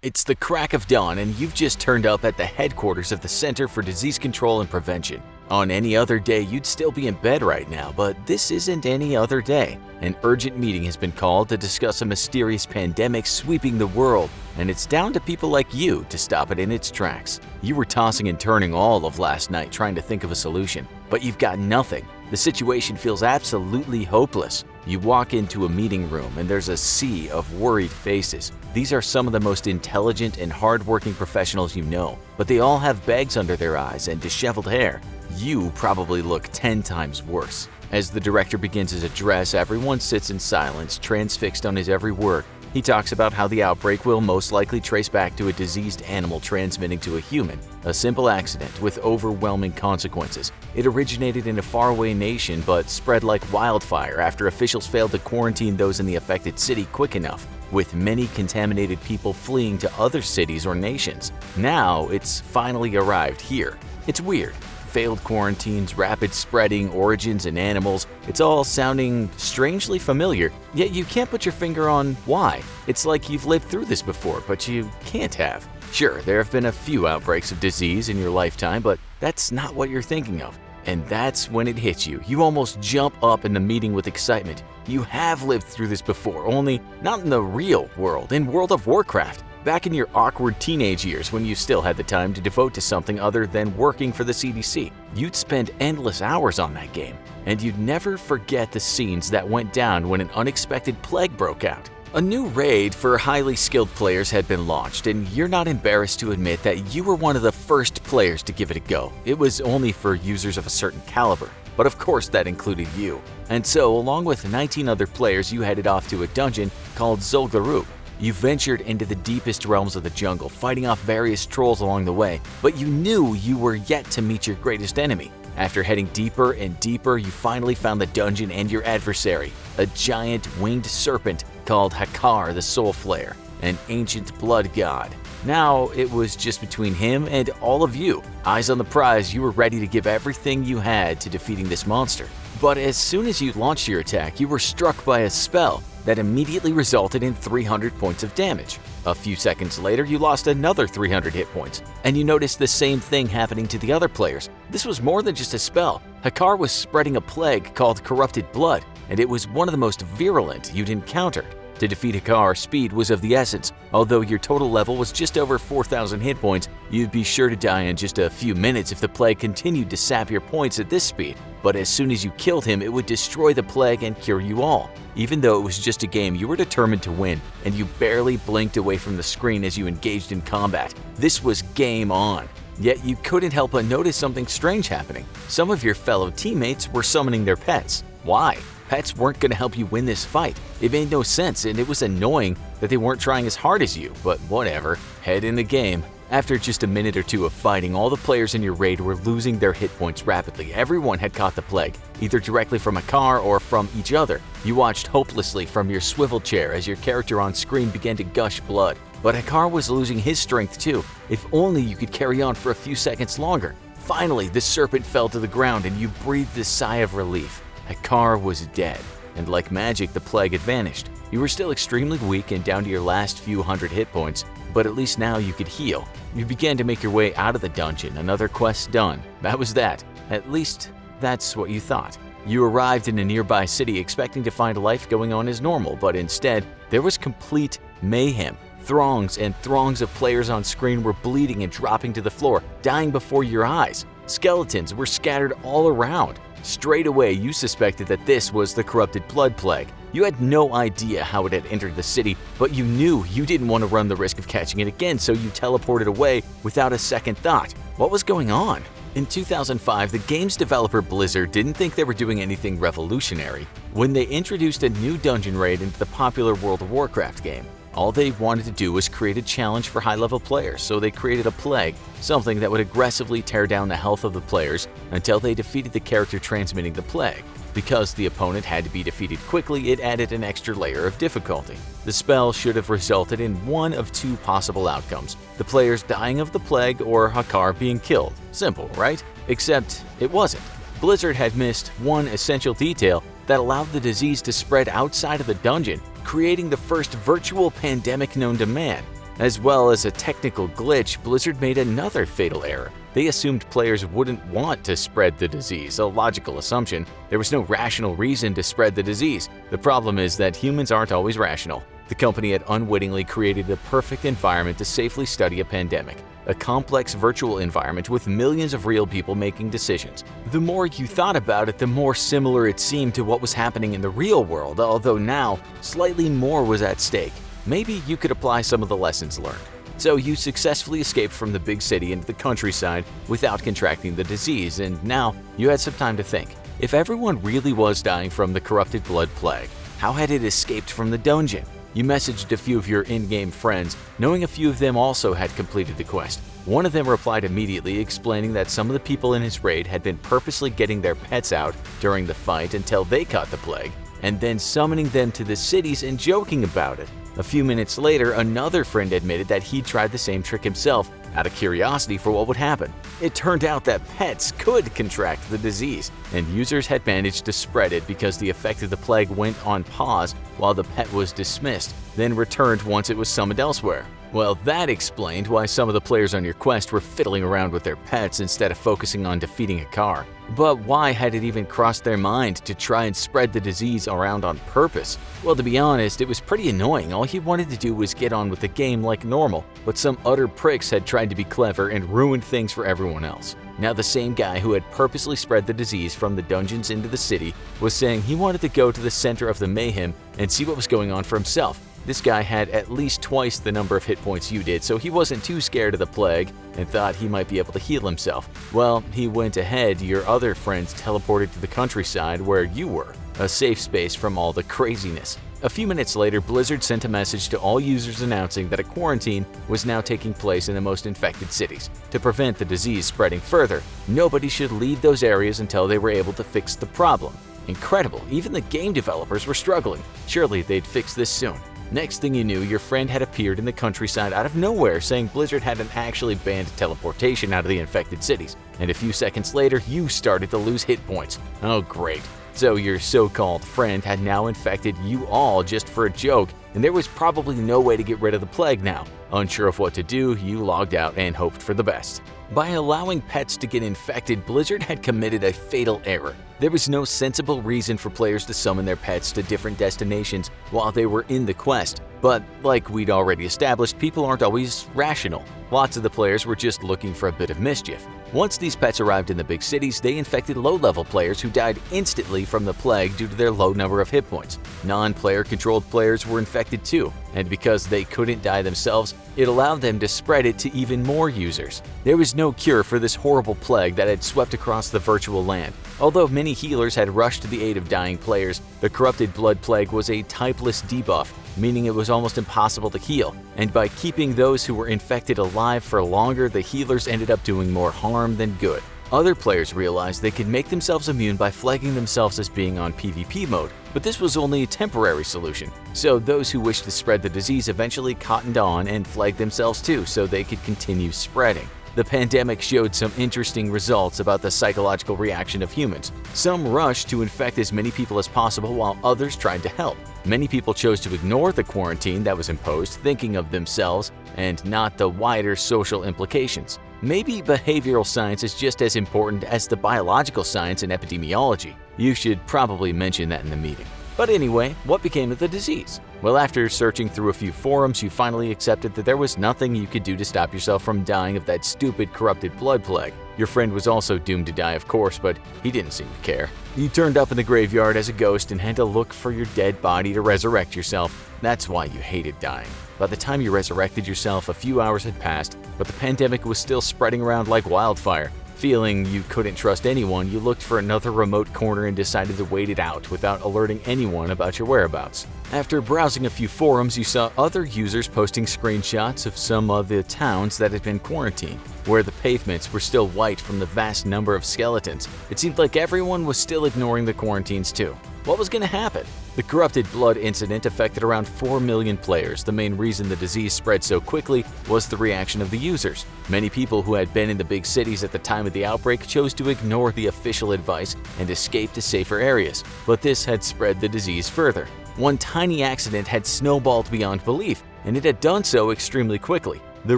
It's the crack of dawn and you've just turned up at the headquarters of the Center for Disease Control and Prevention. On any other day, you'd still be in bed right now, but this isn't any other day. An urgent meeting has been called to discuss a mysterious pandemic sweeping the world, and it's down to people like you to stop it in its tracks. You were tossing and turning all of last night trying to think of a solution, but you've got nothing. The situation feels absolutely hopeless. You walk into a meeting room and there's a sea of worried faces. These are some of the most intelligent and hardworking professionals you know, but they all have bags under their eyes and disheveled hair. You probably look 10 times worse. As the director begins his address, everyone sits in silence, transfixed on his every word. He talks about how the outbreak will most likely trace back to a diseased animal transmitting to a human, a simple accident with overwhelming consequences. It originated in a faraway nation but spread like wildfire after officials failed to quarantine those in the affected city quick enough, with many contaminated people fleeing to other cities or nations. Now it's finally arrived here. It's weird. Failed quarantines, rapid spreading, origins in animals, it's all sounding strangely familiar, yet you can't put your finger on why. It's like you've lived through this before, but you can't have. Sure, there have been a few outbreaks of disease in your lifetime, but that's not what you're thinking of. And that's when it hits you. You almost jump up in the meeting with excitement. You have lived through this before, only not in the real world, in World of Warcraft. Back in your awkward teenage years when you still had the time to devote to something other than working for the CDC, you'd spend endless hours on that game, and you'd never forget the scenes that went down when an unexpected plague broke out. A new raid for highly skilled players had been launched, and you're not embarrassed to admit that you were one of the first players to give it a go. It was only for users of a certain caliber, but of course that included you. And so, along with 19 other players, you headed off to a dungeon called Zul'Gurub. You ventured into the deepest realms of the jungle, fighting off various trolls along the way, but you knew you were yet to meet your greatest enemy. After heading deeper and deeper, you finally found the dungeon and your adversary, a giant winged serpent called Hakkar the Soul Flayer, an ancient blood god. Now it was just between him and all of you. Eyes on the prize, you were ready to give everything you had to defeating this monster. But as soon as you launched your attack, you were struck by a spell that immediately resulted in 300 points of damage. A few seconds later, you lost another 300 hit points, and you noticed the same thing happening to the other players. This was more than just a spell. Hakkar was spreading a plague called Corrupted Blood, and it was one of the most virulent you'd encountered. To defeat Hakkar, speed was of the essence. Although your total level was just over 4,000 hit points, you'd be sure to die in just a few minutes if the plague continued to sap your points at this speed. But as soon as you killed him, it would destroy the plague and cure you all. Even though it was just a game, you were determined to win, and you barely blinked away from the screen as you engaged in combat. This was game on. Yet you couldn't help but notice something strange happening. Some of your fellow teammates were summoning their pets. Why? Pets weren't going to help you win this fight. It made no sense, and it was annoying that they weren't trying as hard as you, but whatever, head in the game. After just a minute or two of fighting, all the players in your raid were losing their hit points rapidly. Everyone had caught the plague, either directly from Hakkar or from each other. You watched hopelessly from your swivel chair as your character on screen began to gush blood. But Hakkar was losing his strength too. If only you could carry on for a few seconds longer. Finally, the serpent fell to the ground and you breathed a sigh of relief. Hakkar was dead, and like magic, the plague had vanished. You were still extremely weak and down to your last few hundred hit points, but at least now you could heal. You began to make your way out of the dungeon, another quest done. That was that. At least, that's what you thought. You arrived in a nearby city expecting to find life going on as normal, but instead, there was complete mayhem. Throngs and throngs of players on screen were bleeding and dropping to the floor, dying before your eyes. Skeletons were scattered all around. Straight away, you suspected that this was the Corrupted Blood Plague. You had no idea how it had entered the city, but you knew you didn't want to run the risk of catching it again, so you teleported away without a second thought. What was going on? In 2005, the game's developer Blizzard didn't think they were doing anything revolutionary when they introduced a new dungeon raid into the popular World of Warcraft game. All they wanted to do was create a challenge for high-level players, so they created a plague, something that would aggressively tear down the health of the players until they defeated the character transmitting the plague. Because the opponent had to be defeated quickly, it added an extra layer of difficulty. The spell should have resulted in one of two possible outcomes: the players dying of the plague or Hakkar being killed. Simple, right? Except it wasn't. Blizzard had missed one essential detail that allowed the disease to spread outside of the dungeon, creating the first virtual pandemic known to man. As well as a technical glitch, Blizzard made another fatal error. They assumed players wouldn't want to spread the disease, a logical assumption. There was no rational reason to spread the disease. The problem is that humans aren't always rational. The company had unwittingly created the perfect environment to safely study a pandemic, a complex virtual environment with millions of real people making decisions. The more you thought about it, the more similar it seemed to what was happening in the real world, although now, slightly more was at stake. Maybe you could apply some of the lessons learned. So you successfully escaped from the big city into the countryside without contracting the disease, and now you had some time to think. If everyone really was dying from the corrupted blood plague, how had it escaped from the dungeon? You messaged a few of your in-game friends, knowing a few of them also had completed the quest. One of them replied immediately, explaining that some of the people in his raid had been purposely getting their pets out during the fight until they caught the plague, and then summoning them to the cities and joking about it. A few minutes later, another friend admitted that he tried the same trick himself out of curiosity for what would happen. It turned out that pets could contract the disease, and users had managed to spread it because the effect of the plague went on pause while the pet was dismissed, then returned once it was summoned elsewhere. Well, that explained why some of the players on your quest were fiddling around with their pets instead of focusing on defeating a car. But why had it even crossed their mind to try and spread the disease around on purpose? Well, to be honest, it was pretty annoying. All he wanted to do was get on with the game like normal, but some utter pricks had tried to be clever and ruined things for everyone else. Now the same guy who had purposely spread the disease from the dungeons into the city was saying he wanted to go to the center of the mayhem and see what was going on for himself. This guy had at least twice the number of hit points you did, so he wasn't too scared of the plague and thought he might be able to heal himself. Well, he went ahead. Your other friends teleported to the countryside where you were, a safe space from all the craziness. A few minutes later, Blizzard sent a message to all users announcing that a quarantine was now taking place in the most infected cities. To prevent the disease spreading further, nobody should leave those areas until they were able to fix the problem. Incredible, even the game developers were struggling. Surely they'd fix this soon. Next thing you knew, your friend had appeared in the countryside out of nowhere saying Blizzard hadn't actually banned teleportation out of the infected cities, and a few seconds later, you started to lose hit points. Oh great. So your so-called friend had now infected you all just for a joke, and there was probably no way to get rid of the plague now. Unsure of what to do, you logged out and hoped for the best. By allowing pets to get infected, Blizzard had committed a fatal error. There was no sensible reason for players to summon their pets to different destinations while they were in the quest. But like we'd already established, people aren't always rational. Lots of the players were just looking for a bit of mischief. Once these pets arrived in the big cities, they infected low-level players who died instantly from the plague due to their low number of hit points. Non-player controlled players were infected too, and because they couldn't die themselves, it allowed them to spread it to even more users. There was no cure for this horrible plague that had swept across the virtual land. Although many healers had rushed to the aid of dying players, the corrupted blood plague was a typeless debuff, meaning it was almost impossible to heal, and by keeping those who were infected alive for longer, the healers ended up doing more harm than good. Other players realized they could make themselves immune by flagging themselves as being on PvP mode, but this was only a temporary solution. So those who wished to spread the disease eventually cottoned on and flagged themselves too so they could continue spreading. The pandemic showed some interesting results about the psychological reaction of humans. Some rushed to infect as many people as possible while others tried to help. Many people chose to ignore the quarantine that was imposed, thinking of themselves and not the wider social implications. Maybe behavioral science is just as important as the biological science and epidemiology. You should probably mention that in the meeting. But anyway, what became of the disease? Well, after searching through a few forums, you finally accepted that there was nothing you could do to stop yourself from dying of that stupid corrupted blood plague. Your friend was also doomed to die, of course, but he didn't seem to care. You turned up in the graveyard as a ghost and had to look for your dead body to resurrect yourself. That's why you hated dying. By the time you resurrected yourself, a few hours had passed, but the pandemic was still spreading around like wildfire. Feeling you couldn't trust anyone, you looked for another remote corner and decided to wait it out without alerting anyone about your whereabouts. After browsing a few forums, you saw other users posting screenshots of some of the towns that had been quarantined, where the pavements were still white from the vast number of skeletons. It seemed like everyone was still ignoring the quarantines too. What was going to happen? The corrupted blood incident affected around 4 million players. The main reason the disease spread so quickly was the reaction of the users. Many people who had been in the big cities at the time of the outbreak chose to ignore the official advice and escape to safer areas, but this had spread the disease further. One tiny accident had snowballed beyond belief. and it had done so extremely quickly. The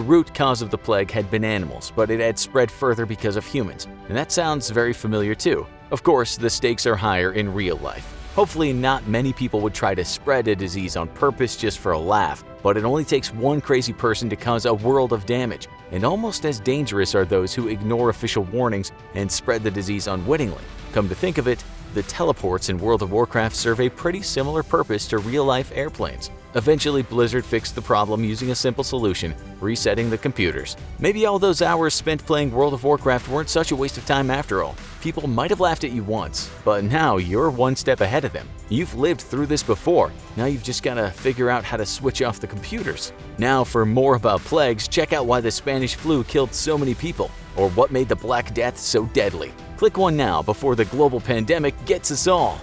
root cause of the plague had been animals, but it had spread further because of humans, and that sounds very familiar too. Of course, the stakes are higher in real life. Hopefully, not many people would try to spread a disease on purpose just for a laugh, but it only takes one crazy person to cause a world of damage, and almost as dangerous are those who ignore official warnings and spread the disease unwittingly. Come to think of it, the teleports in World of Warcraft serve a pretty similar purpose to real-life airplanes. Eventually, Blizzard fixed the problem using a simple solution, resetting the computers. Maybe all those hours spent playing World of Warcraft weren't such a waste of time after all. People might have laughed at you once, but now you're one step ahead of them. You've lived through this before. Now you've just gotta figure out how to switch off the computers. Now, for more about plagues, check out why the Spanish flu killed so many people, or what made the Black Death so deadly. Click one now before the global pandemic gets us all.